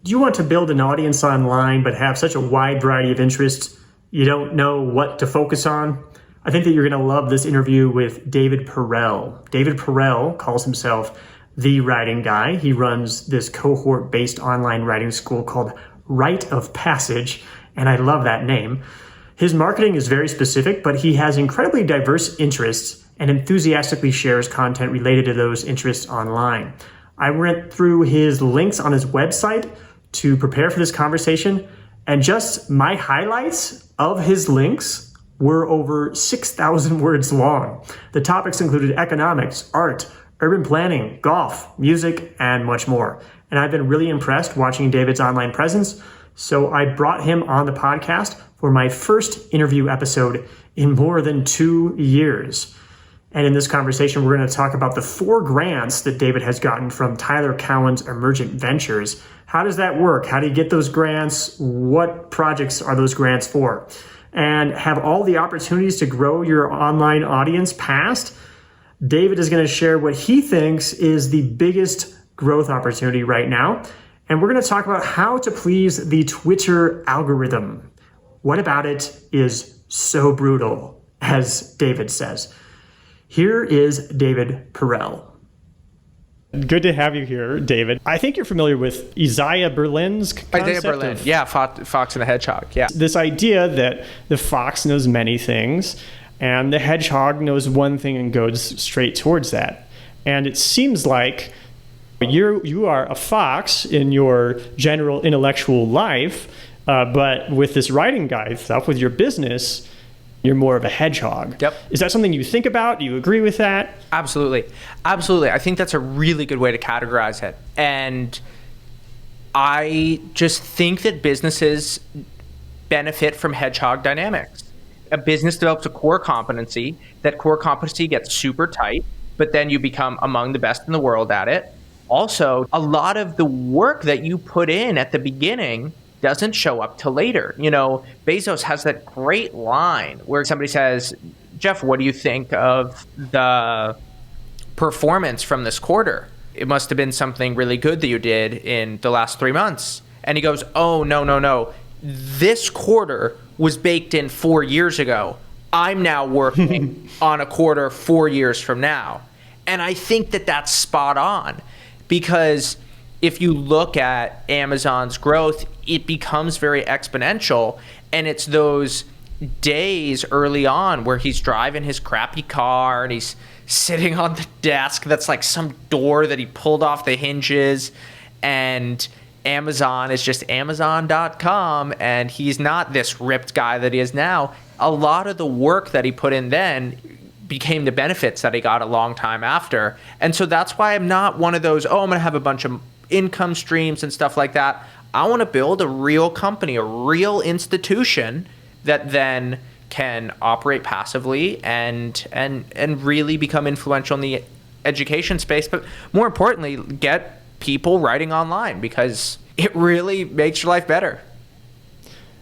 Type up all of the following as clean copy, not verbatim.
Do you want to build an audience online but have such a wide variety of interests you don't know what to focus on? I think that you're going to love this interview with David Perell. David Perell calls himself the writing guy. He runs this cohort-based online writing school called Rite of Passage, and I love that name. His marketing is very specific, but he has incredibly diverse interests and enthusiastically shares content related to those interests online. I went through his links on his website to prepare for this conversation, and just my highlights of his links were over 6,000 words long. The topics included economics, art, urban planning, golf, music, and much more. And I've been really impressed watching David's online presence, so I brought him on the podcast for my first interview episode in more than 2 years. And in this conversation, we're going to talk about the 4 grants that David has gotten from Tyler Cowen's Emergent Ventures. How does that work? How do you get those grants? What projects are those grants for? And have all the opportunities to grow your online audience passed? David is going to share what he thinks is the biggest growth opportunity right now. And we're going to talk about how to please the Twitter algorithm. What about it is so brutal, as David says. Here is David Perell. Good to have you here, David. I think you're familiar with Isaiah Berlin's concept. Isaiah Berlin, yeah, Fox and the Hedgehog, yeah. This idea that the fox knows many things and the hedgehog knows one thing and goes straight towards that. And it seems like you are a fox in your general intellectual life, but with this writing guide stuff, with your business, you're more of a hedgehog. Yep. Is that something you think about? Do you agree with that? Absolutely. Absolutely. I think that's a really good way to categorize it. And I just think that businesses benefit from hedgehog dynamics. A business develops a core competency. That core competency gets super tight, but then you become among the best in the world at it. Also, a lot of the work that you put in at the beginning doesn't show up till later. You know, Bezos has that great line where somebody says, Jeff, what do you think of the performance from this quarter? It must have been something really good that you did in the last 3 months. And he goes, oh, no. This quarter was baked in 4 years ago. I'm now working on a quarter 4 years from now. And I think that that's spot on, because if you look at Amazon's growth, it becomes very exponential. And it's those days early on where he's driving his crappy car and he's sitting on the desk that's like some door that he pulled off the hinges, and Amazon is just Amazon.com, and he's not this ripped guy that he is now. A lot of the work that he put in then became the benefits that he got a long time after. And so that's why I'm not one of those, I'm going to have a bunch of income streams and stuff like that. I want to build a real company, a real institution that then can operate passively and really become influential in the education space, but more importantly, get people writing online, because it really makes your life better.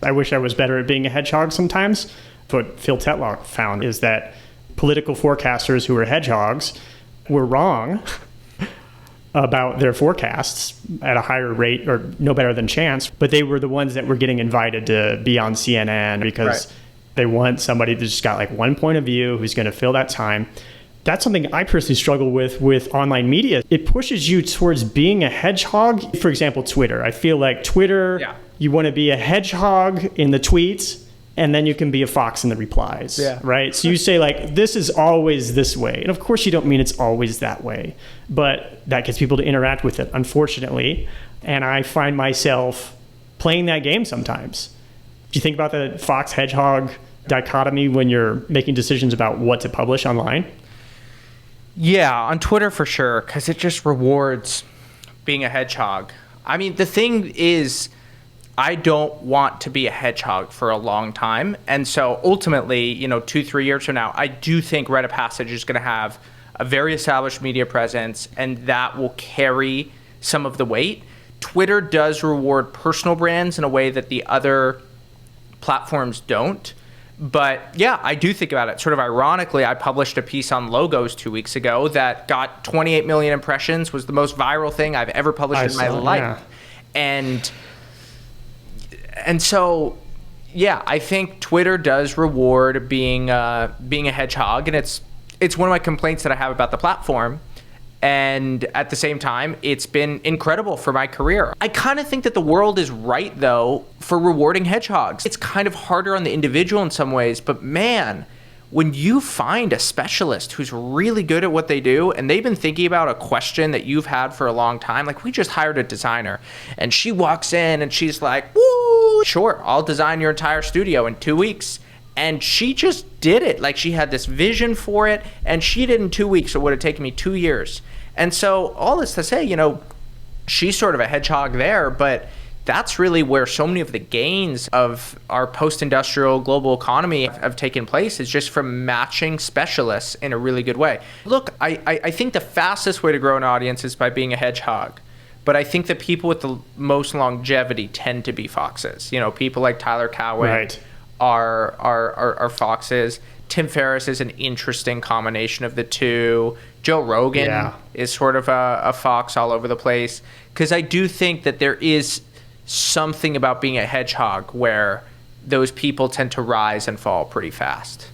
I wish I was better at being a hedgehog sometimes. What Phil Tetlock found is that political forecasters who were hedgehogs were wrong about their forecasts at a higher rate or no better than chance, but they were the ones that were getting invited to be on CNN because they want somebody that's just got like one point of view who's going to fill that time. That's something I personally struggle with online media. It pushes you towards being a hedgehog. For example, Twitter. I feel like Twitter, you want to be a hedgehog in the tweets, and then you can be a fox in the replies, right? So you say like, this is always this way. And of course you don't mean it's always that way, but that gets people to interact with it, unfortunately. And I find myself playing that game sometimes. Do you think about the fox hedgehog dichotomy when you're making decisions about what to publish online? Yeah, on Twitter for sure, because it just rewards being a hedgehog. I mean, the thing is, I don't want to be a hedgehog for a long time. And so ultimately, 2-3 years from now, I do think Rite of Passage is going to have a very established media presence, and that will carry some of the weight. Twitter does reward personal brands in a way that the other platforms don't. But yeah, I do think about it. Sort of ironically, I published a piece on logos 2 weeks ago that got 28 million impressions, was the most viral thing I've ever published in my life. Yeah. And so, yeah, I think Twitter does reward being a hedgehog, and it's one of my complaints that I have about the platform. And at the same time, it's been incredible for my career. I kind of think that the world is right, though, for rewarding hedgehogs. It's kind of harder on the individual in some ways, but man, when you find a specialist who's really good at what they do, and they've been thinking about a question that you've had for a long time, like we just hired a designer, and she walks in and she's like, woo, sure, I'll design your entire studio in 2 weeks. And she just did it. Like, she had this vision for it, and she did it in 2 weeks. It would have taken me 2 years. And so all this to say, she's sort of a hedgehog there, but that's really where so many of the gains of our post-industrial global economy have taken place, is just from matching specialists in a really good way. Look, I think the fastest way to grow an audience is by being a hedgehog. But I think the people with the most longevity tend to be foxes. People like Tyler Cowen. Right. Are foxes. Tim Ferriss is an interesting combination of the two. Joe Rogan is sort of a fox all over the place. Because I do think that there is something about being a hedgehog where those people tend to rise and fall pretty fast.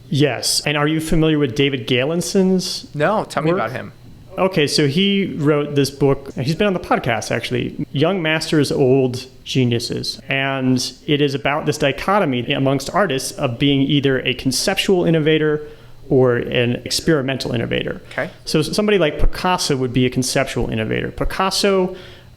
Yes. And are you familiar with David Galenson's No, tell me work? about him. Okay, so he wrote this book. He's been on the podcast, actually, Young Masters, Old Geniuses. And it is about this dichotomy amongst artists of being either a conceptual innovator or an experimental innovator. Okay. So somebody like Picasso would be a conceptual innovator. Picasso,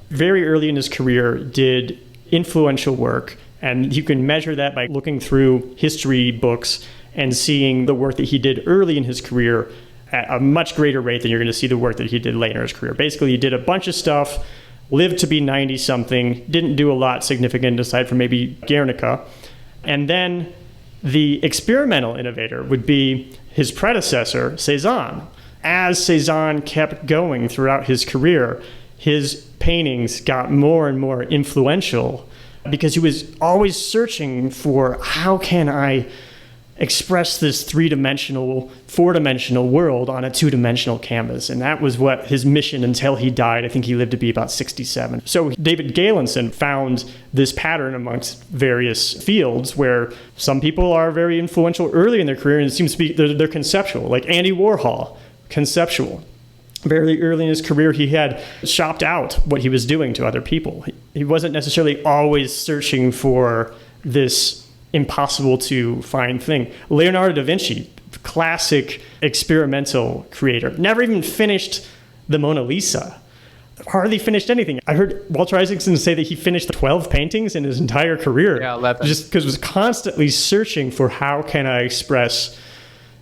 very early in his career, did influential work. And you can measure that by looking through history books and seeing the work that he did early in his career at a much greater rate than you're going to see the work that he did later in his career. Basically, he did a bunch of stuff, lived to be 90-something, didn't do a lot significant aside from maybe Guernica. And then the experimental innovator would be his predecessor, Cézanne. As Cézanne kept going throughout his career, his paintings got more and more influential because he was always searching for, how can I express this three-dimensional, four-dimensional world on a two-dimensional canvas. And that was what his mission until he died. I think he lived to be about 67. So David Galenson found this pattern amongst various fields where some people are very influential early in their career, and it seems to be they're conceptual, like Andy Warhol, conceptual. Very early in his career, he had shopped out what he was doing to other people. He wasn't necessarily always searching for this impossible to find thing. Leonardo da Vinci, classic experimental creator, never even finished the Mona Lisa. Hardly finished anything. I heard Walter Isaacson say that he finished 12 paintings in his entire career. Yeah, 11. Just because he was constantly searching for, how can I express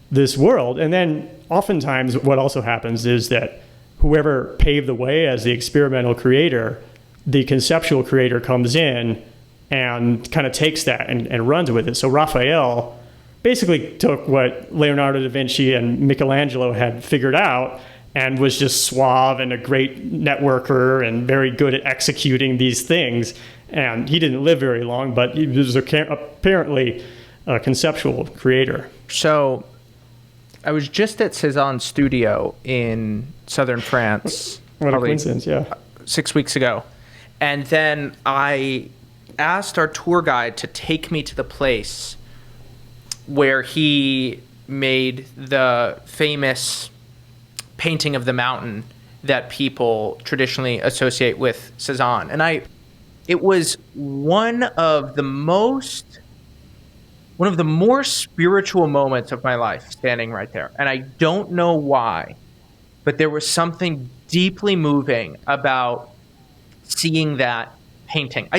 this world? And then oftentimes what also happens is that whoever paved the way as the experimental creator, the conceptual creator comes in and kind of takes that and runs with it. So Raphael basically took what Leonardo da Vinci and Michelangelo had figured out and was just suave and a great networker and very good at executing these things. And he didn't live very long, but he was apparently a conceptual creator. So I was just at Cézanne's studio in southern France. What a coincidence, yeah. 6 weeks ago. And then I asked our tour guide to take me to the place where he made the famous painting of the mountain that people traditionally associate with Cézanne. And it was one of the more spiritual moments of my life, standing right there. And I don't know why, but there was something deeply moving about seeing that painting.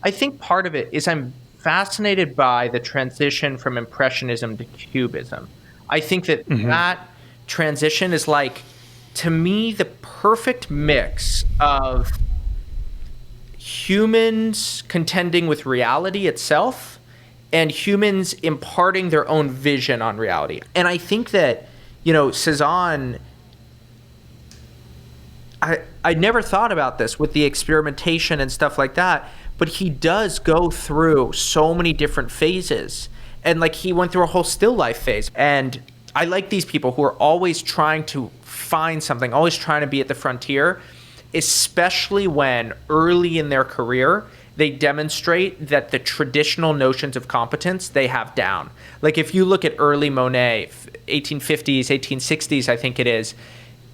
I think part of it is I'm fascinated by the transition from Impressionism to Cubism. I think that that transition is, like, to me, the perfect mix of humans contending with reality itself and humans imparting their own vision on reality. And I think that, Cézanne, I never thought about this with the experimentation and stuff like that, but he does go through so many different phases. And like, he went through a whole still life phase. And I like these people who are always trying to find something, always trying to be at the frontier. especially when early in their career, they demonstrate that the traditional notions of competence they have down. Like if you look at early Monet, 1850s, 1860s, I think it is,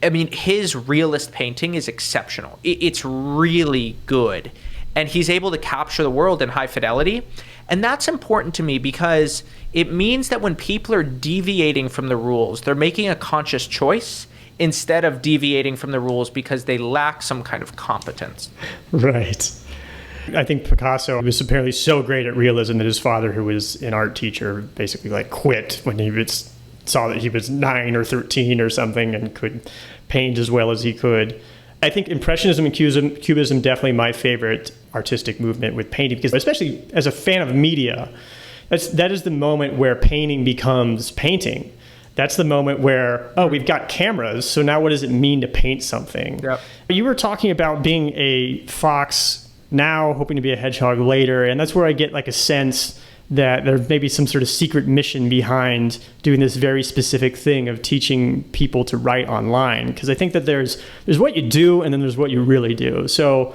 I mean, his realist painting is exceptional. It's really good. And he's able to capture the world in high fidelity. And that's important to me because it means that when people are deviating from the rules, they're making a conscious choice instead of deviating from the rules because they lack some kind of competence. Right. I think Picasso was apparently so great at realism that his father, who was an art teacher, basically like quit when he saw that he was 9 or 13 or something and could paint as well as he could. I think Impressionism and Cubism definitely my favorite artistic movement with painting, because especially as a fan of media, that is the moment where painting becomes painting. That's the moment where, oh, we've got cameras, so now what does it mean to paint something? Yep. You were talking about being a fox now, hoping to be a hedgehog later, and that's where I get like a sense that there may be some sort of secret mission behind doing this very specific thing of teaching people to write online. Because I think that there's what you do and then there's what you really do. So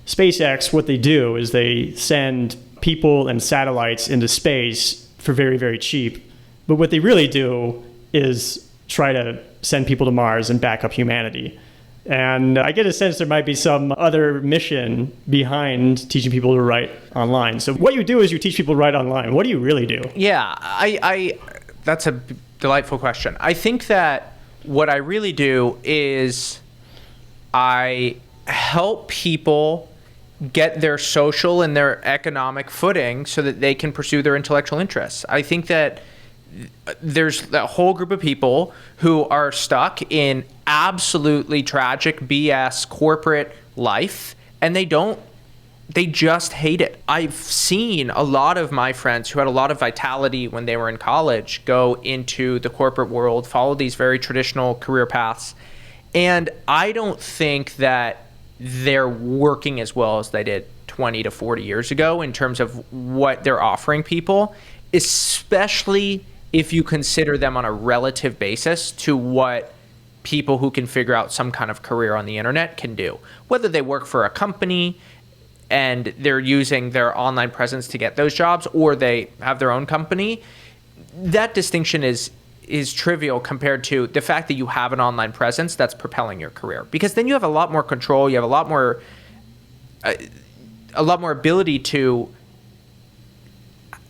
SpaceX, what they do is they send people and satellites into space for very, very cheap. But what they really do is try to send people to Mars and back up humanity. And I get a sense there might be some other mission behind teaching people to write online. So what you do is you teach people to write online. What do you really do? Yeah, I that's a delightful question. I think that what I really do is I help people get their social and their economic footing so that they can pursue their intellectual interests. I think that there's a whole group of people who are stuck in absolutely tragic BS corporate life, and they just hate it. I've seen a lot of my friends who had a lot of vitality when they were in college go into the corporate world, follow these very traditional career paths, and I don't think that they're working as well as they did 20 to 40 years ago in terms of what they're offering people, especially if you consider them on a relative basis to what people who can figure out some kind of career on the internet can do. Whether they work for a company and they're using their online presence to get those jobs, or they have their own company, that distinction is trivial compared to the fact that you have an online presence that's propelling your career. Because then you have a lot more control, you have a lot more ability to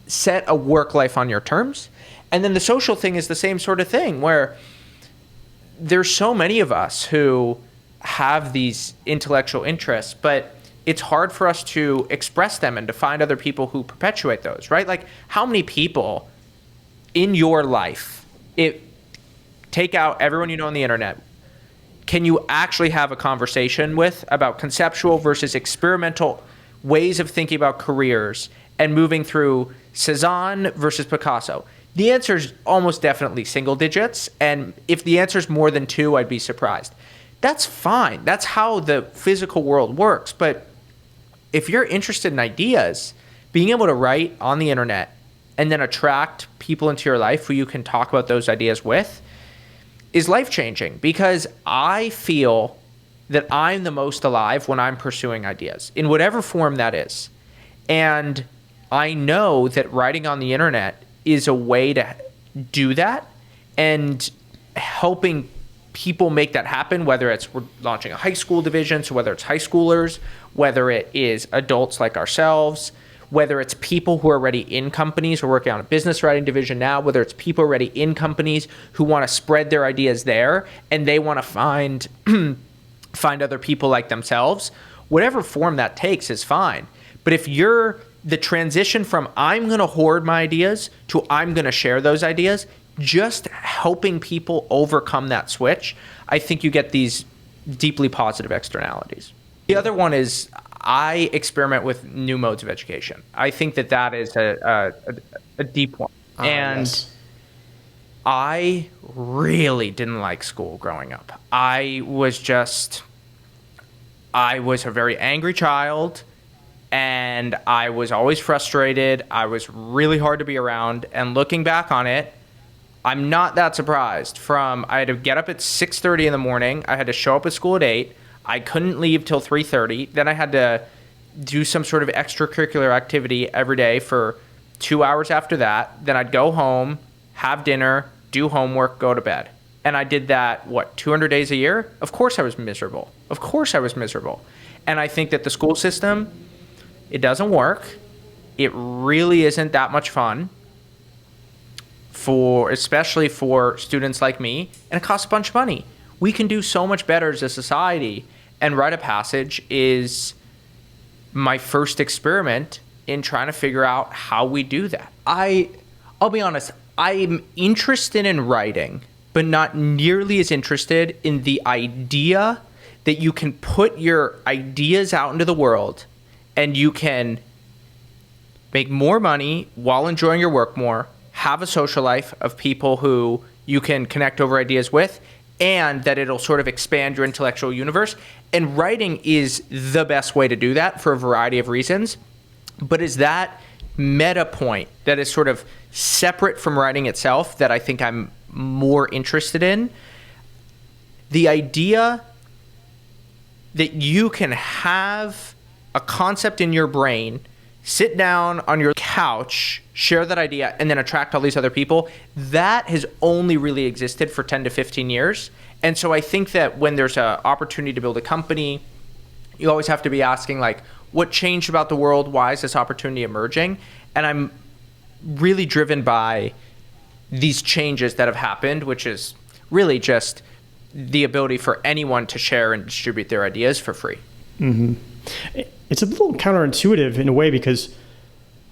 set a work life on your terms. And then the social thing is the same sort of thing, where there's so many of us who have these intellectual interests, but it's hard for us to express them and to find other people who perpetuate those, right? Like, how many people in your life, take out everyone you know on the internet, can you actually have a conversation with about conceptual versus experimental ways of thinking about careers and moving through Cezanne versus Picasso? The answer is almost definitely single digits, and if the answer is more than 2, I'd be surprised. That's fine. That's how the physical world works. But if you're interested in ideas, being able to write on the internet and then attract people into your life who you can talk about those ideas with is life-changing, because I feel that I'm the most alive when I'm pursuing ideas, in whatever form that is. And I know that writing on the internet is a way to do that, and helping people make that happen, whether it's we're launching a high school division, so whether it's high schoolers, whether it is adults like ourselves, whether it's people who are already in companies, we're working on a business writing division now, whether it's people already in companies who want to spread their ideas there and they want to find other people like themselves, whatever form that takes is fine. But if you're the transition from I'm going to hoard my ideas to I'm going to share those ideas, just helping people overcome that switch, I think you get these deeply positive externalities. The other one is I experiment with new modes of education. I think that is a deep one. Yes. I really didn't like school growing up. I was a very angry child, and I was always frustrated. I was really hard to be around. And looking back on it, I'm not that surprised. I had to get up at 6:30 in the morning. I had to show up at school at 8. I couldn't leave till 3:30. Then I had to do some sort of extracurricular activity every day for 2 hours after that. Then I'd go home, have dinner, do homework, go to bed. And I did that, 200 days a year? Of course I was miserable. Of course I was miserable. And I think that the school system, it doesn't work. It really isn't that much fun, especially for students like me, and it costs a bunch of money. We can do so much better as a society, and Rite of Passage is my first experiment in trying to figure out how we do that. I'll be honest, I'm interested in writing, but not nearly as interested in the idea that you can put your ideas out into the world and you can make more money while enjoying your work more, have a social life of people who you can connect over ideas with, and that it'll sort of expand your intellectual universe. And writing is the best way to do that for a variety of reasons. But is that meta point that is sort of separate from writing itself that I think I'm more interested in? The idea that you can have a concept in your brain, sit down on your couch, share that idea, and then attract all these other people, that has only really existed for 10 to 15 years. And so I think that when there's an opportunity to build a company, you always have to be asking, like, what changed about the world? Why is this opportunity emerging? And I'm really driven by these changes that have happened, which is really just the ability for anyone to share and distribute their ideas for free. Mm-hmm. It's a little counterintuitive in a way, because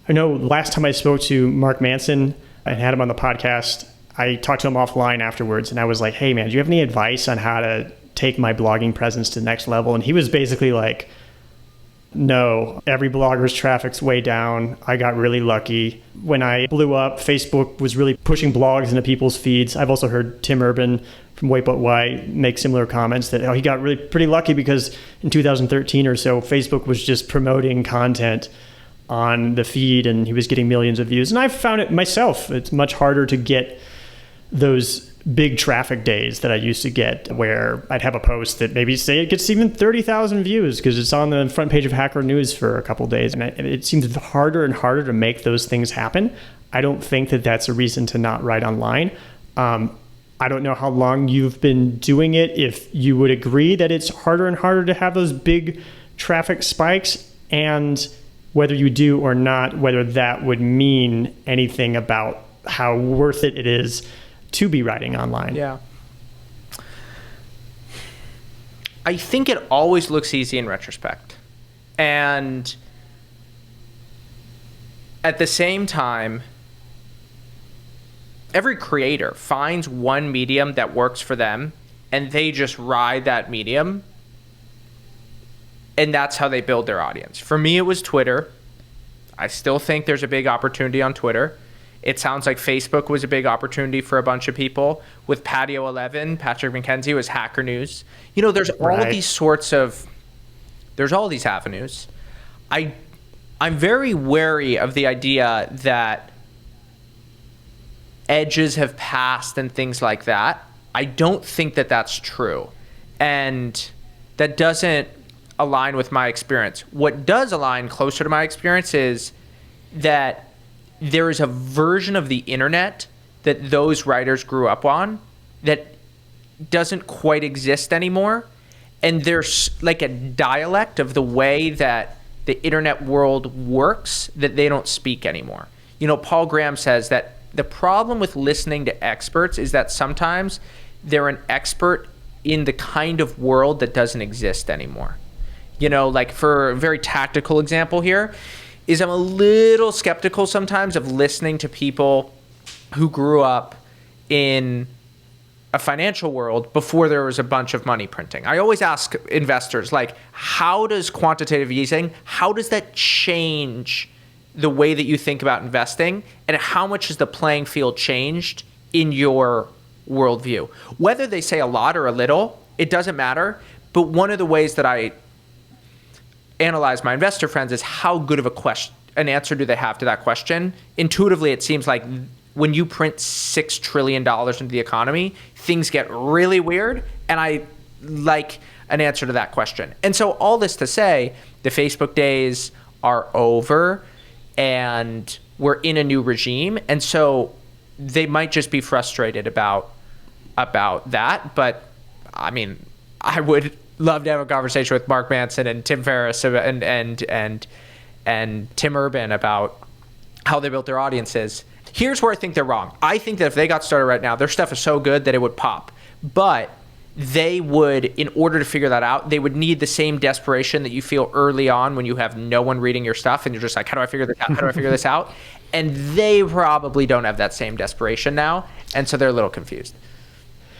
I know last time I spoke to Mark Manson and had him on the podcast, I talked to him offline afterwards, and I was like, hey man, do you have any advice on how to take my blogging presence to the next level? And he was basically like, no, every blogger's traffic's way down. I got really lucky. When I blew up, Facebook was really pushing blogs into people's feeds. I've also heard Tim Urban from Wait But Why make similar comments that he got really pretty lucky because in 2013 or so, Facebook was just promoting content on the feed and he was getting millions of views. And I've found it myself. It's much harder to get those big traffic days that I used to get, where I'd have a post that maybe say it gets even 30,000 views because it's on the front page of Hacker News for a couple of days. And it seems harder and harder to make those things happen. I don't think that that's a reason to not write online. I don't know how long you've been doing it, if you would agree that it's harder and harder to have those big traffic spikes, and whether you do or not, whether that would mean anything about how worth it is to be writing online. Yeah. I think it always looks easy in retrospect. And at the same time, every creator finds one medium that works for them and they just ride that medium. And that's how they build their audience. For me, it was Twitter. I still think there's a big opportunity on Twitter. It sounds like Facebook was a big opportunity for a bunch of people. With Patio 11, Patrick McKenzie was Hacker News. There's all of these there's all these avenues. I'm very wary of the idea that edges have passed and things like that. I don't think that that's true. And that doesn't align with my experience. What does align closer to my experience is that there is a version of the internet that those writers grew up on that doesn't quite exist anymore. And there's like a dialect of the way that the internet world works that they don't speak anymore. Paul Graham says that the problem with listening to experts is that sometimes they're an expert in the kind of world that doesn't exist anymore. Like for a very tactical example here, is I'm a little skeptical sometimes of listening to people who grew up in a financial world before there was a bunch of money printing. I always ask investors, like, how does quantitative easing, how does that change the way that you think about investing, and how much has the playing field changed in your worldview? Whether they say a lot or a little, it doesn't matter. But one of the ways that I analyze my investor friends is how good of an answer do they have to that question. Intuitively, it seems like when you print $6 trillion into the economy, things get really weird. And an answer to that question. And so all this to say, the Facebook days are over and we're in a new regime. And so they might just be frustrated about that. But I mean, I would love to have a conversation with Mark Manson and Tim Ferriss and Tim Urban about how they built their audiences. Here's where I think they're wrong. I think that if they got started right now, their stuff is so good that it would pop. But they would, in order to figure that out, they would need the same desperation that you feel early on when you have no one reading your stuff and you're just like, how do I figure this out? How do I figure this out? And they probably don't have that same desperation now. And so they're a little confused.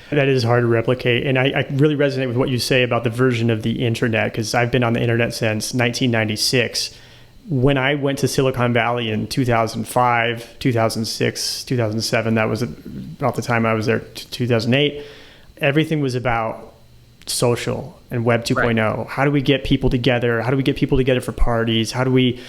That is hard to replicate. And I really resonate with what you say about the version of the internet, because I've been on the internet since 1996. When I went to Silicon Valley in 2005, 2006, 2007, that was about the time I was there, 2008, everything was about social and Web 2.0. Right. How do we get people together? How do we get people together for parties? How are we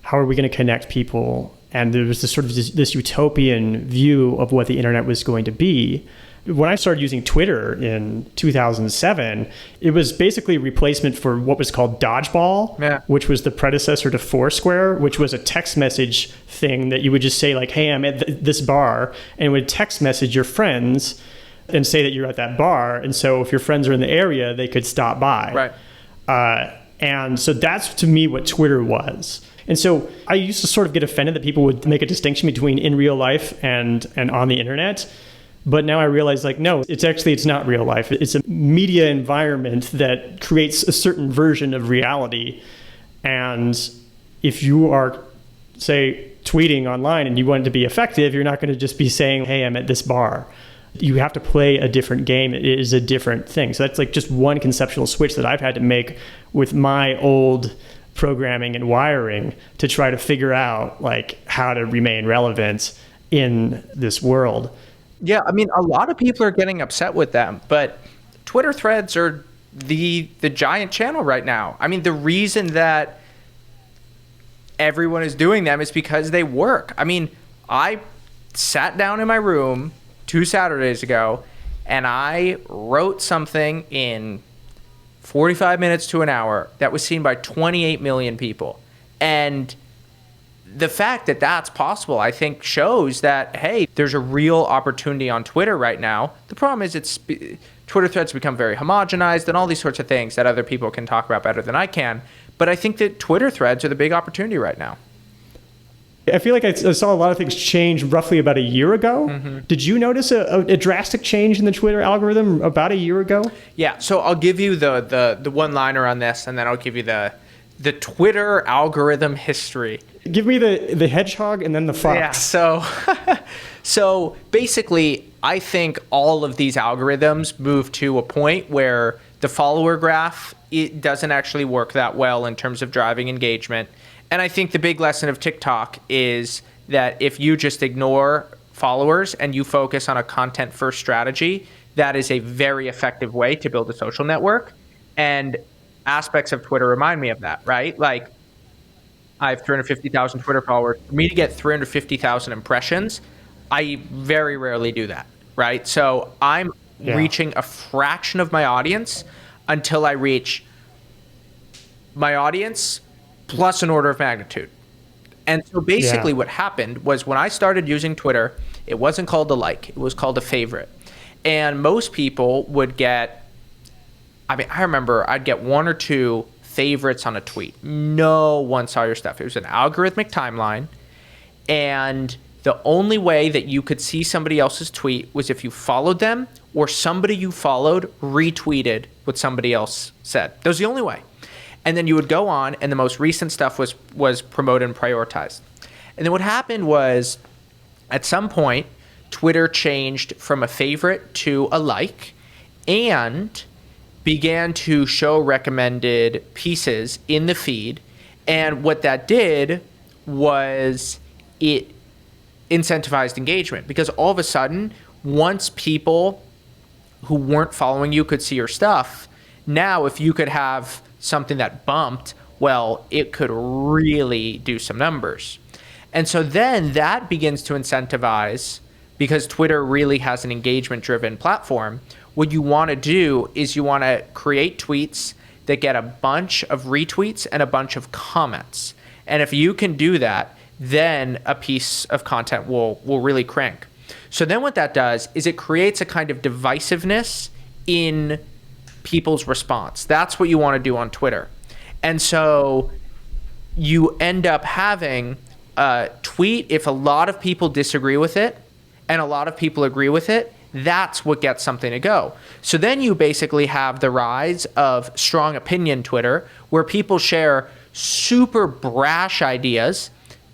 going to connect people? And there was this sort of this utopian view of what the internet was going to be. When I started using Twitter in 2007, it was basically a replacement for what was called Dodgeball, which was the predecessor to Foursquare, which was a text message thing that you would just say like, hey, I'm at this bar, and it would text message your friends and say that you're at that bar. And so if your friends are in the area, they could stop by. Right. And so that's, to me, what Twitter was. And so I used to sort of get offended that people would make a distinction between in real life and on the internet. But now I realize, like, no, it's not real life. It's a media environment that creates a certain version of reality. And if you are, say, tweeting online and you want it to be effective, you're not going to just be saying, hey, I'm at this bar. You have to play a different game. It is a different thing. So that's like just one conceptual switch that I've had to make with my old programming and wiring to try to figure out like how to remain relevant in this world. Yeah, I mean, a lot of people are getting upset with them, but Twitter threads are the giant channel right now. I mean, the reason that everyone is doing them is because they work. I mean, I sat down in my room 2 Saturdays ago and I wrote something in 45 minutes to an hour that was seen by 28 million people. And the fact that that's possible, I think, shows that, hey, there's a real opportunity on Twitter right now. The problem is Twitter threads become very homogenized and all these sorts of things that other people can talk about better than I can. But I think that Twitter threads are the big opportunity right now. I feel like I saw a lot of things change roughly about a year ago. Mm-hmm. Did you notice a drastic change in the Twitter algorithm about a year ago? Yeah. So I'll give you the one-liner on this, and then I'll give you the Twitter algorithm history. Give me the hedgehog and then the fox. Yeah, so basically, I think all of these algorithms move to a point where the follower graph, it doesn't actually work that well in terms of driving engagement. And I think the big lesson of TikTok is that if you just ignore followers and you focus on a content-first strategy, that is a very effective way to build a social network. And aspects of Twitter remind me of that, right? Like, I have 350,000 Twitter followers. For me to get 350,000 impressions, I very rarely do that, right? So I'm reaching a fraction of my audience until I reach my audience plus an order of magnitude. And so basically what happened was when I started using Twitter, it wasn't called a like, it was called a favorite. And most people would get, I remember I'd get 1 or 2 favorites on a tweet. No one saw your stuff. It was an algorithmic timeline. And the only way that you could see somebody else's tweet was if you followed them or somebody you followed retweeted what somebody else said. That was the only way. And then you would go on and the most recent stuff was promoted and prioritized. And then what happened was at some point, Twitter changed from a favorite to a like and began to show recommended pieces in the feed. And what that did was it incentivized engagement, because all of a sudden, once people who weren't following you could see your stuff, now if you could have something that bumped, well, it could really do some numbers. And so then that begins to incentivize because Twitter really has an engagement-driven platform. What you want to do is you want to create tweets that get a bunch of retweets and a bunch of comments. And if you can do that, then a piece of content will really crank. So then what that does is it creates a kind of divisiveness in people's response. That's what you want to do on Twitter. And so you end up having a tweet, if a lot of people disagree with it and a lot of people agree with it, that's what gets something to go. So then you basically have the rise of strong opinion Twitter, where people share super brash ideas,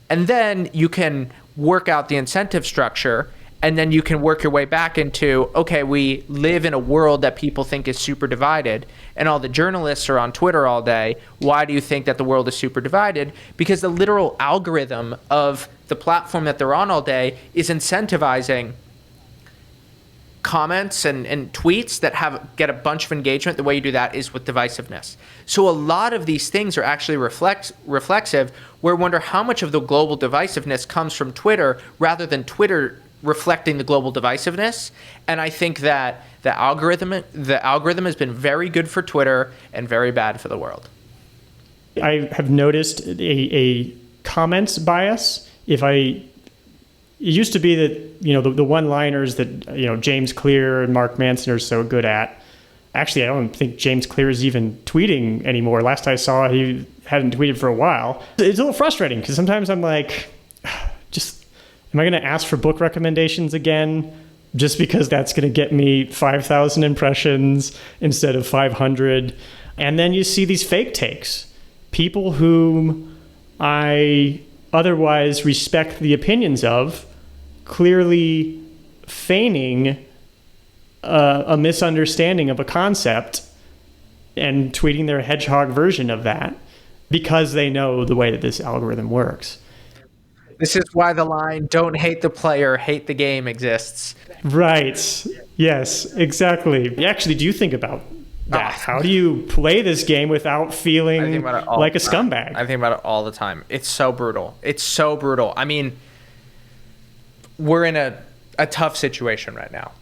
and then you can work out the incentive structure, and then you can work your way back into, okay, we live in a world that people think is super divided, and all the journalists are on Twitter all day. Why do you think that the world is super divided? Because the literal algorithm of the platform that they're on all day is incentivizing comments and tweets that get a bunch of engagement. The way you do that is with divisiveness. So a lot of these things are actually reflexive, where I wonder how much of the global divisiveness comes from Twitter rather than Twitter reflecting the global divisiveness. And I think that the algorithm has been very good for Twitter and very bad for the world. I have noticed a comments bias. It used to be that, the one-liners that, James Clear and Mark Manson are so good at. Actually, I don't think James Clear is even tweeting anymore. Last I saw, he hadn't tweeted for a while. It's a little frustrating because sometimes I'm like, am I going to ask for book recommendations again just because that's going to get me 5,000 impressions instead of 500? And then you see these fake takes. People whom I otherwise respect the opinions of, clearly feigning a misunderstanding of a concept and tweeting their hedgehog version of that because they know the way that this algorithm works. This is why the line, don't hate the player, hate the game, exists. Right. Yes, exactly. Actually, do you think about that? How do you play this game without feeling like a scumbag? I think about it all the time. It's so brutal. It's so brutal. I mean, we're in a tough situation right now.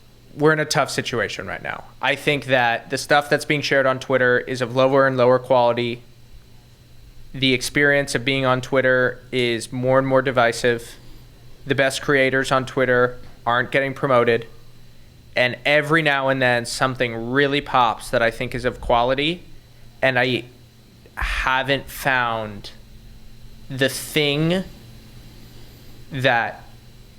I think that the stuff that's being shared on Twitter is of lower and lower quality. The experience of being on Twitter is more and more divisive. The best creators on Twitter aren't getting promoted. And every now and then something really pops that I think is of quality, and I haven't found the thing that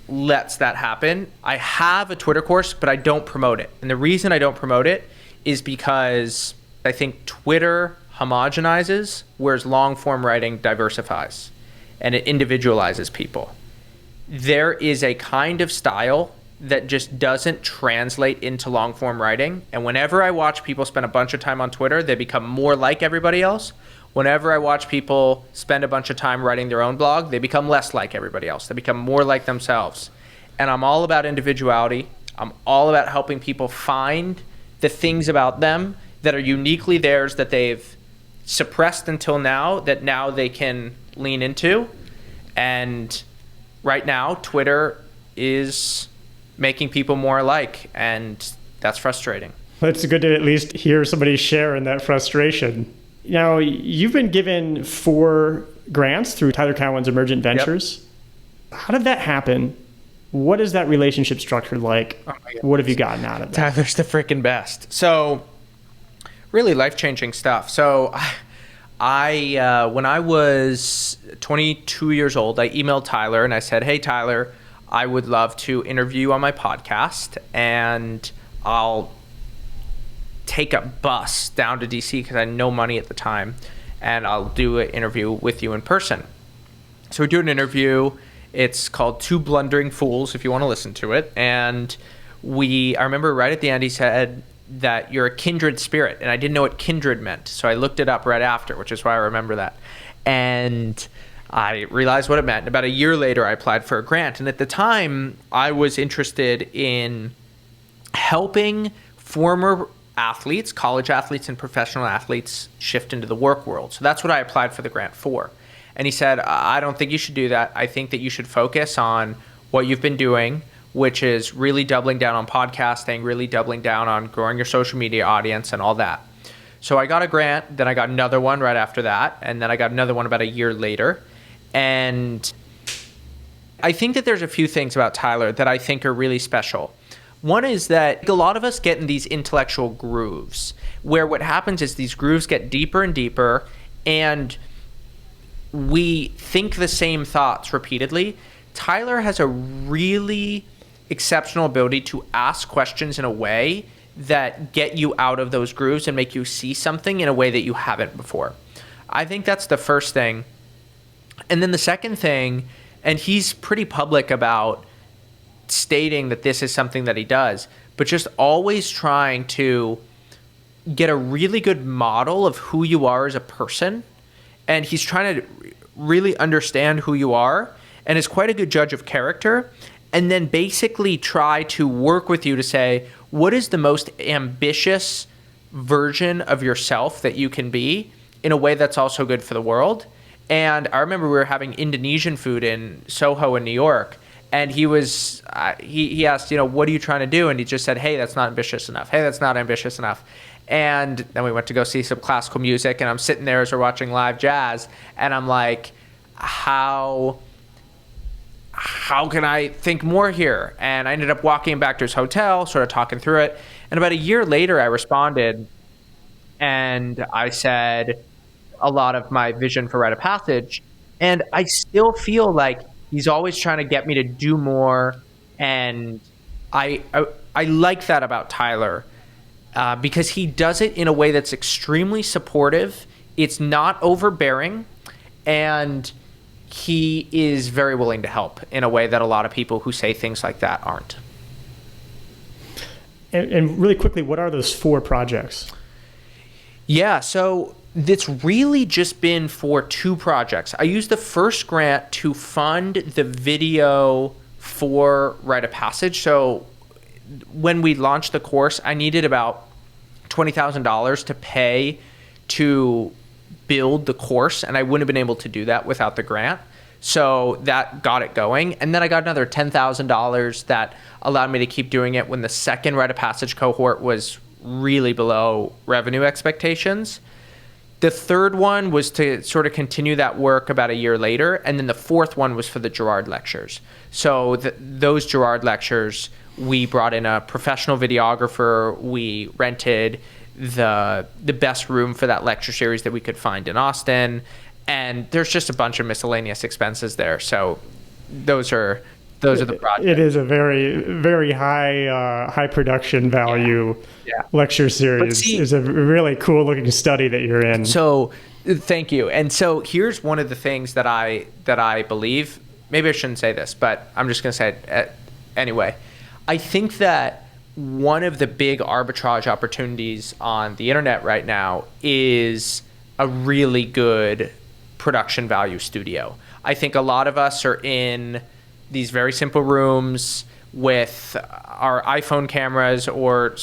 lets that happen. I have a Twitter course, but I don't promote it. And the reason I don't promote it is because I think Twitter homogenizes, whereas long-form writing diversifies, and it individualizes people. There is a kind of style that just doesn't translate into long-form writing. And whenever I watch people spend a bunch of time on Twitter, they become more like everybody else. Whenever I watch people spend a bunch of time writing their own blog, they become less like everybody else. They become more like themselves. And I'm all about individuality. I'm all about helping people find the things about them that are uniquely theirs, that they've suppressed until now, that now they can lean into. And right now, Twitter is making people more alike, and that's frustrating. It's good to at least hear somebody share in that frustration. Now, you've been given 4 grants through Tyler Cowen's Emergent Ventures. Yep. How did that happen? What is that relationship structured like? Oh, what have you gotten out of that? Tyler's the freaking best. So, really life-changing stuff. So, I when I was 22 years old, I emailed Tyler and I said, "Hey, Tyler, I would love to interview you on my podcast, and I'll take a bus down to DC because I had no money at the time, and I'll do an interview with you in person." So we do an interview. It's called Two Blundering Fools, if you want to listen to it. And I remember right at the end he said that you're a kindred spirit, and I didn't know what kindred meant. So I looked it up right after, which is why I remember that. And I realized what it meant. About a year later, I applied for a grant. And at the time, I was interested in helping former athletes, college athletes and professional athletes, shift into the work world. So that's what I applied for the grant for. And he said, "I don't think you should do that. I think that you should focus on what you've been doing, which is really doubling down on podcasting, really doubling down on growing your social media audience and all that. So I got a grant, then I got another one right after that, and then I got another one about a year later. And I think that there's a few things about Tyler that I think are really special. One is that a lot of us get in these intellectual grooves where what happens is these grooves get deeper and deeper, and we think the same thoughts repeatedly. Tyler has a really exceptional ability to ask questions in a way that get you out of those grooves and make you see something in a way that you haven't before. I think that's the first thing. And then the second thing, and he's pretty public about stating that this is something that he does, but just always trying to get a really good model of who you are as a person. And he's trying to really understand who you are and is quite a good judge of character. And then basically try to work with you to say, what is the most ambitious version of yourself that you can be in a way that's also good for the world? And I remember we were having Indonesian food in Soho in New York, and he was he asked, what are you trying to do? And he just said, hey, that's not ambitious enough. Hey, that's not ambitious enough. And then we went to go see some classical music, and I'm sitting there as we're watching live jazz, and I'm like, how can I think more here? And I ended up walking back to his hotel, sort of talking through it. And about a year later, I responded, and I said a lot of my vision for Rite of Passage. And I still feel like he's always trying to get me to do more. And I like that about Tyler because he does it in a way that's extremely supportive. It's not overbearing. And he is very willing to help in a way that a lot of people who say things like that aren't. And really quickly, what are those 4 projects? Yeah, so it's really just been for 2 projects. I used the first grant to fund the video for Rite of Passage. So when we launched the course, I needed about $20,000 to pay to build the course, and I wouldn't have been able to do that without the grant. So that got it going. And then I got another $10,000 that allowed me to keep doing it when the second Rite of Passage cohort was really below revenue expectations. The third one was to sort of continue that work about a year later. And then the fourth one was for the Gerard lectures. So those Gerard lectures, we brought in a professional videographer. We rented the best room for that lecture series that we could find in Austin. And there's just a bunch of miscellaneous expenses there. So those are the projects. It is a very, very high production value lecture series. It's a really cool looking study that you're in. So thank you. And so here's one of the things that I believe. Maybe I shouldn't say this, but I'm just going to say it anyway. I think that one of the big arbitrage opportunities on the internet right now is a really good production value studio. I think a lot of us are in these very simple rooms with our iPhone cameras or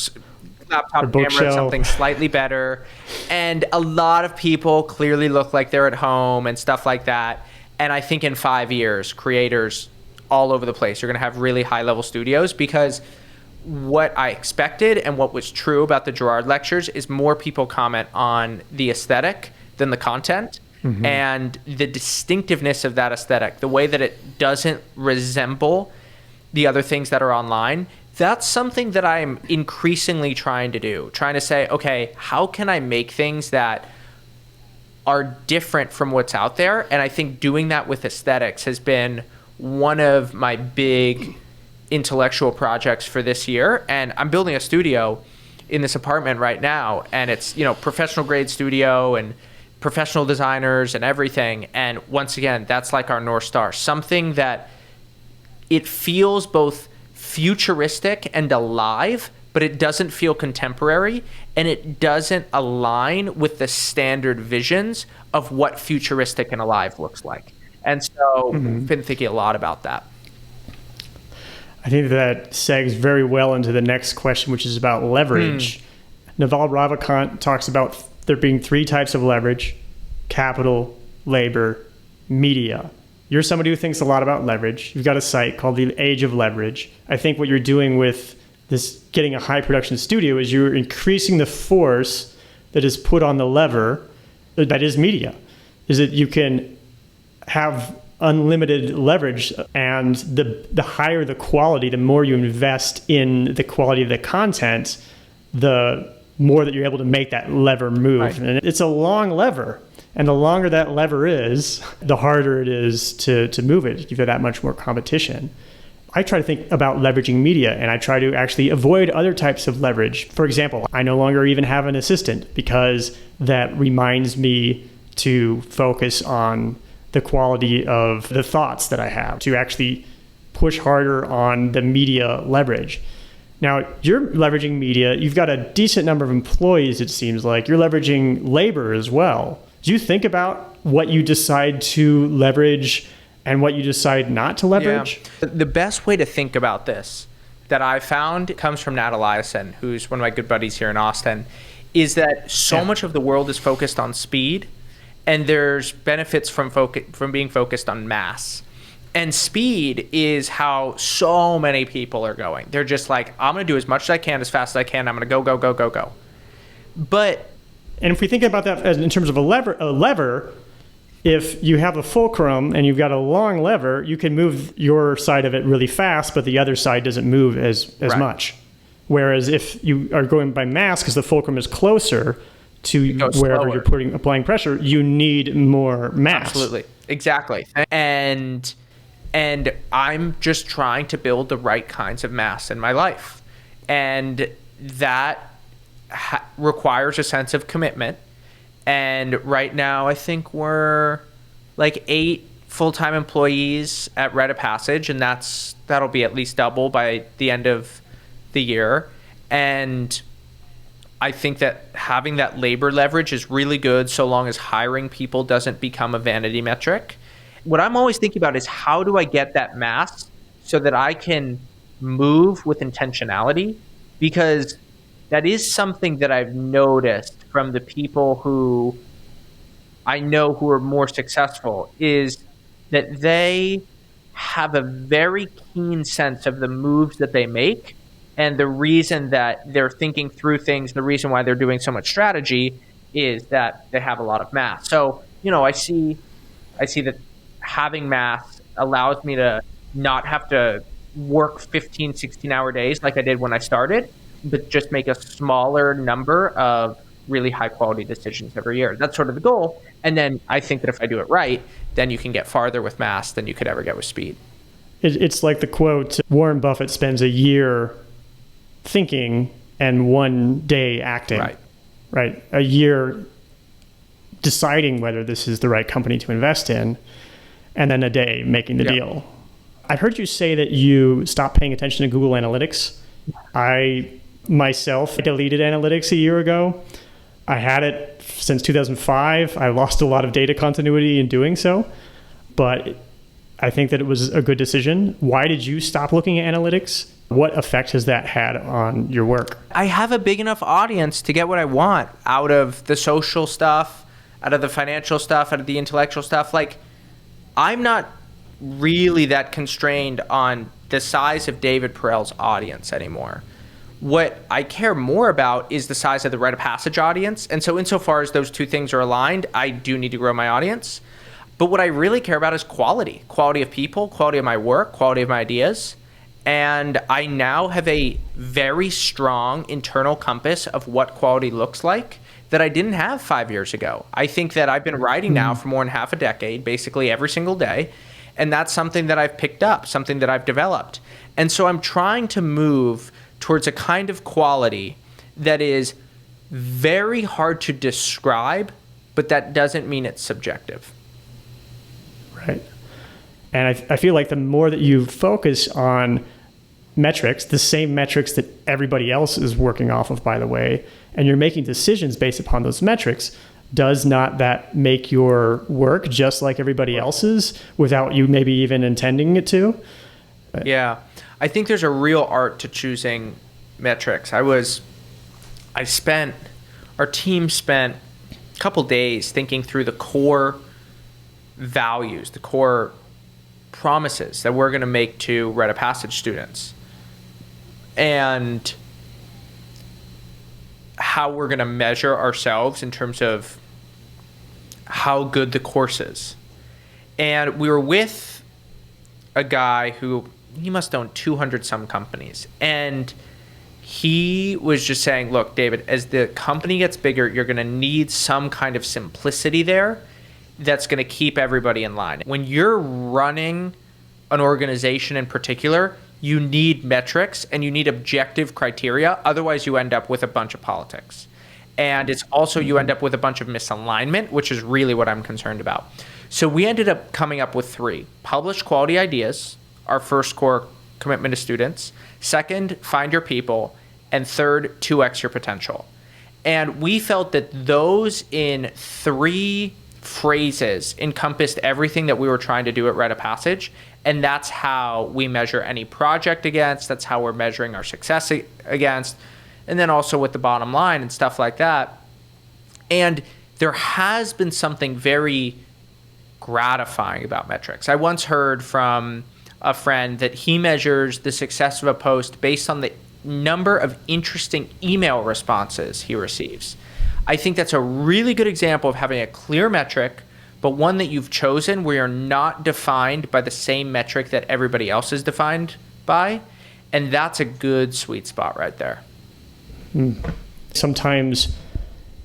laptop camera, something slightly better. And a lot of people clearly look like they're at home and stuff like that. And I think in 5 years, creators all over the place are going to have really high level studios, because what I expected and what was true about the Gerard lectures is more people comment on the aesthetic than the content. Mm-hmm. And the distinctiveness of that aesthetic, the way that it doesn't resemble the other things that are online, that's something that I'm increasingly trying to do. Trying to say, okay, how can I make things that are different from what's out there? And I think doing that with aesthetics has been one of my big intellectual projects for this year. And I'm building a studio in this apartment right now, and it's, professional grade studio and professional designers and everything. And once again, that's like our North Star, something that it feels both futuristic and alive, but it doesn't feel contemporary, and it doesn't align with the standard visions of what futuristic and alive looks like. And so I've been thinking a lot about that. I think that segs very well into the next question, which is about leverage. Naval Ravikant talks about there being 3 types of leverage: capital, labor, media. you're somebody who thinks a lot about leverage. You've got a site called The Age of Leverage. I think what you're doing with this getting a high production studio is you're increasing the force that is put on the lever that is media. Is that you can have unlimited leverage, and the higher the quality, the more you invest in the quality of the content, the more that you're able to make that lever move. Right. And it's a long lever. And the longer that lever is, the harder it is to move it. You've got that much more competition. I try to think about leveraging media, and I try to actually avoid other types of leverage. For example, I no longer even have an assistant because that reminds me to focus on the quality of the thoughts that I have, to actually push harder on the media leverage. Now, you're leveraging media. You've got a decent number of employees, it seems like. You're leveraging labor as well. Do you think about what you decide to leverage and what you decide not to leverage? Yeah. The best way to think about this that I found comes from Nat Eliason, who's one of my good buddies here in Austin, is that so much of the world is focused on speed, and there's benefits from being focused on mass. And speed is how so many people are going. They're just like, I'm going to do as much as I can, as fast as I can. I'm going to go, go, go, go, go. And if we think about that as in terms of a lever, if you have a fulcrum and you've got a long lever, you can move your side of it really fast, but the other side doesn't move as right. much. Whereas if you are going by mass, because the fulcrum is closer to wherever you're applying pressure, you need more mass. Absolutely. Exactly. And I'm just trying to build the right kinds of mass in my life. And that requires a sense of commitment. And right now, I think we're like 8 full-time employees at Rite of Passage, and that'll be at least double by the end of the year. And I think that having that labor leverage is really good so long as hiring people doesn't become a vanity metric. What I'm always thinking about is how do I get that mass so that I can move with intentionality? Because that is something that I've noticed from the people who I know who are more successful, is that they have a very keen sense of the moves that they make, and the reason that they're thinking through things, the reason why they're doing so much strategy is that they have a lot of mass. So, I see that having mass allows me to not have to work 15, 16-hour days like I did when I started, but just make a smaller number of really high-quality decisions every year. That's sort of the goal. And then I think that if I do it right, then you can get farther with mass than you could ever get with speed. It's like the quote, Warren Buffett spends a year thinking and 1 day acting. Right. A year deciding whether this is the right company to invest in, and then a day making the deal. I've heard you say that you stopped paying attention to Google Analytics. I myself deleted analytics a year ago. I had it since 2005. I lost a lot of data continuity in doing so, but I think that it was a good decision. Why did you stop looking at analytics? What effect has that had on your work? I have a big enough audience to get what I want out of the social stuff, out of the financial stuff, out of the intellectual stuff. Like, I'm not really that constrained on the size of David Perell's audience anymore. What I care more about is the size of the Rite of Passage audience. And so insofar as those two things are aligned, I do need to grow my audience. But what I really care about is quality of people, quality of my work, quality of my ideas. And I now have a very strong internal compass of what quality looks like that I didn't have 5 years ago. I think that I've been writing now for more than half a decade, basically every single day. And that's something that I've picked up, something that I've developed. And so I'm trying to move towards a kind of quality that is very hard to describe, but that doesn't mean it's subjective. Right. And I feel like the more that you focus on metrics, the same metrics that everybody else is working off of, by the way, and you're making decisions based upon those metrics, does not that make your work just like everybody else's without you maybe even intending it to? Yeah. I think there's a real art to choosing metrics. Our team spent a couple days thinking through the core values, the core promises that we're going to make to Rite of Passage students, and how we're going to measure ourselves in terms of how good the course is. And we were with a guy who, he must own 200 some companies. And he was just saying, look, David, as the company gets bigger, you're going to need some kind of simplicity there that's going to keep everybody in line. When you're running an organization in particular, you need metrics and you need objective criteria. Otherwise, you end up with a bunch of politics. And it's also, you end up with a bunch of misalignment, which is really what I'm concerned about. So we ended up coming up with 3. Publish quality ideas, our first core commitment to students. Second, find your people. And third, 2x your potential. And we felt that those in 3 phrases encompassed everything that we were trying to do at Rite of Passage. And that's how we measure any project against. That's how we're measuring our success against. And then also with the bottom line and stuff like that. And there has been something very gratifying about metrics. I once heard from a friend that he measures the success of a post based on the number of interesting email responses he receives. I think that's a really good example of having a clear metric, but one that you've chosen where you're not defined by the same metric that everybody else is defined by. And that's a good sweet spot right there. Sometimes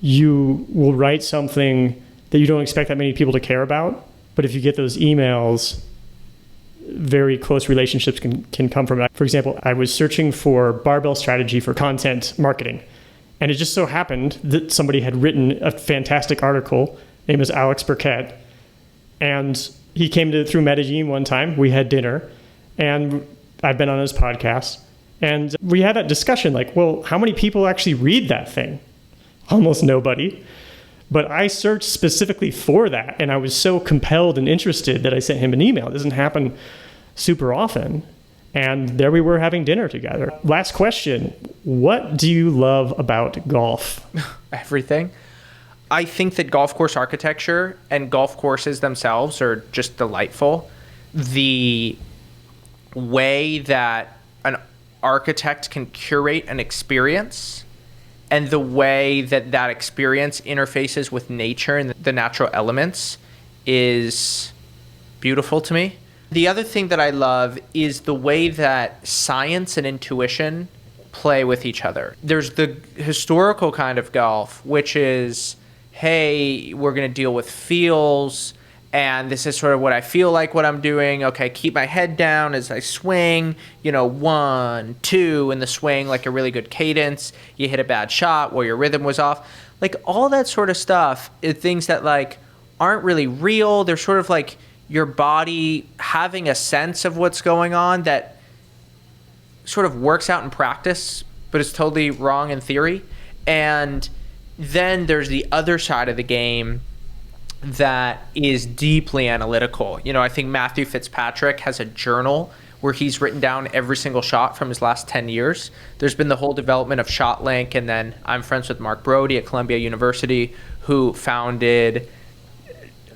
you will write something that you don't expect that many people to care about, but if you get those emails, very close relationships can come from it. For example, I was searching for barbell strategy for content marketing, and it just so happened that somebody had written a fantastic article. His name is Alex Burkett, and he came through Medellin one time. We had dinner, and I've been on his podcast, and we had that discussion like, well, how many people actually read that thing? Almost nobody. But I searched specifically for that, and I was so compelled and interested that I sent him an email. It doesn't happen super often. And there we were having dinner together. Last question. What do you love about golf? Everything. I think that golf course architecture and golf courses themselves are just delightful. The way that an architect can curate an experience and the way that that experience interfaces with nature and the natural elements is beautiful to me. The other thing that I love is the way that science and intuition play with each other. There's the historical kind of golf, which is, hey, we're going to deal with feels, and this is sort of what I feel like what I'm doing. Okay, keep my head down as I swing, 1, 2 in the swing, like a really good cadence. You hit a bad shot where your rhythm was off. Like all that sort of stuff is things that like aren't really real. They're sort of like your body having a sense of what's going on that sort of works out in practice, but it's totally wrong in theory. And then there's the other side of the game that is deeply analytical. I think Matthew Fitzpatrick has a journal where he's written down every single shot from his last 10 years. There's been the whole development of ShotLink, and then I'm friends with Mark Brody at Columbia University, who founded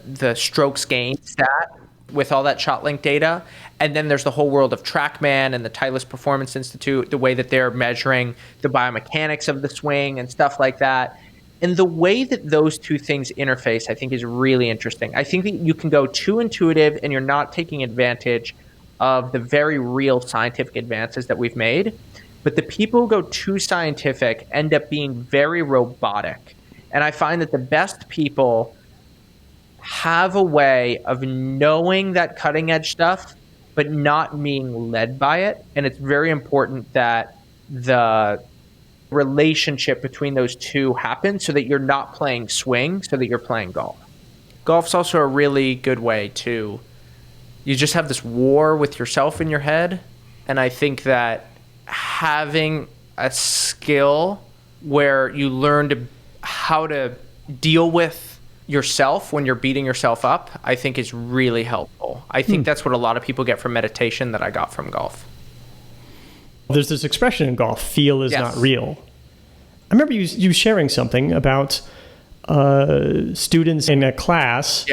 the strokes gained stat with all that ShotLink data. And then there's the whole world of TrackMan and the Titleist Performance Institute, the way that they're measuring the biomechanics of the swing and stuff like that. And the way that those two things interface, I think, is really interesting. I think that you can go too intuitive and you're not taking advantage of the very real scientific advances that we've made. But the people who go too scientific end up being very robotic. And I find that the best people have a way of knowing that cutting edge stuff, but not being led by it. And it's very important that the relationship between those two happens so that you're not playing swing, so that you're playing golf. Golf's also a really good way to, you just have this war with yourself in your head. And I think that having a skill where you learn how to deal with yourself when you're beating yourself up, I think is really helpful. I think that's what a lot of people get from meditation that I got from golf. There's this expression in golf, feel is not real. I remember you sharing something about students in a class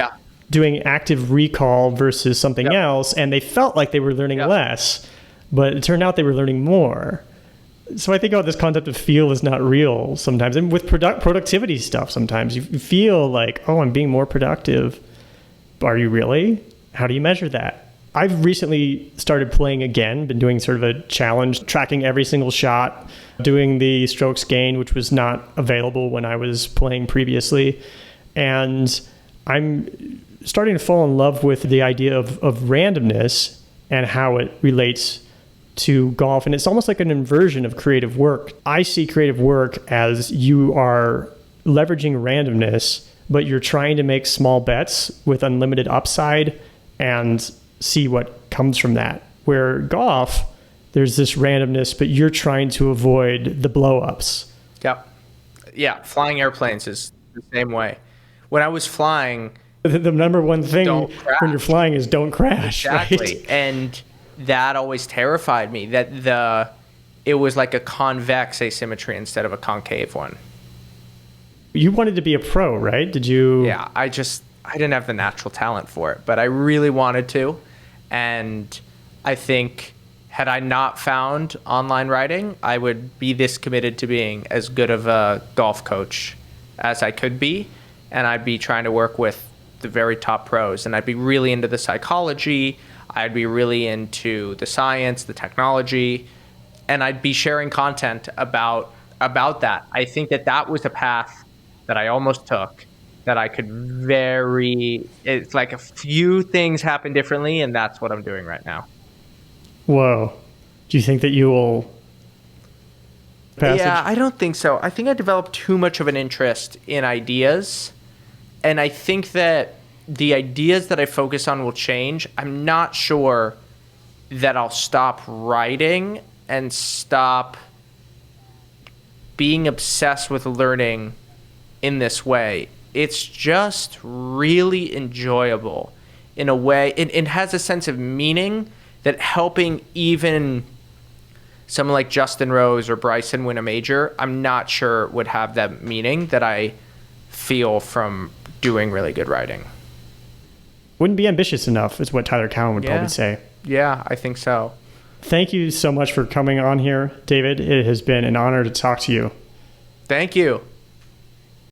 doing active recall versus something Yep. else, and they felt like they were learning Yep. less, but it turned out they were learning more. So I think about this concept of feel is not real sometimes. And with productivity stuff, sometimes you feel like, oh, I'm being more productive. Are you really? How do you measure that? I've recently started playing again, been doing sort of a challenge, tracking every single shot, doing the strokes gained, which was not available when I was playing previously. And I'm starting to fall in love with the idea of randomness and how it relates to golf. And it's almost like an inversion of creative work. I see creative work as you are leveraging randomness, but you're trying to make small bets with unlimited upside and see what comes from that. Where golf, there's this randomness, but you're trying to avoid the blow-ups. Yep. Yeah, flying airplanes is the same way. When I was flying, The number one thing Don't crash. when you're flying is don't crash. exactly, Right? and that always terrified me. That it was like a convex asymmetry instead of a concave one. You wanted to be a pro, right? Did you? Yeah, I didn't have the natural talent for it, but I really wanted to, and I think had I not found online writing, I would be this committed to being as good of a golf coach as I could be, and I'd be trying to work with the very top pros, and I'd be really into the psychology, I'd be really into the science, the technology, and I'd be sharing content about that. I think that was a path that I almost took, that I could it's like a few things happen differently, and that's what I'm doing right now. Whoa. Do you think that you will pass Yeah, it? I don't think so. I think I developed too much of an interest in ideas, and I think that the ideas that I focus on will change. I'm not sure that I'll stop writing and stop being obsessed with learning in this way. It's just really enjoyable in a way. It has a sense of meaning that helping even someone like Justin Rose or Bryson win a major, I'm not sure would have that meaning that I feel from doing really good writing. Wouldn't be ambitious enough, is what Tyler Cowen would probably say. Yeah, I think so. Thank you so much for coming on here, David. It has been an honor to talk to you. Thank you.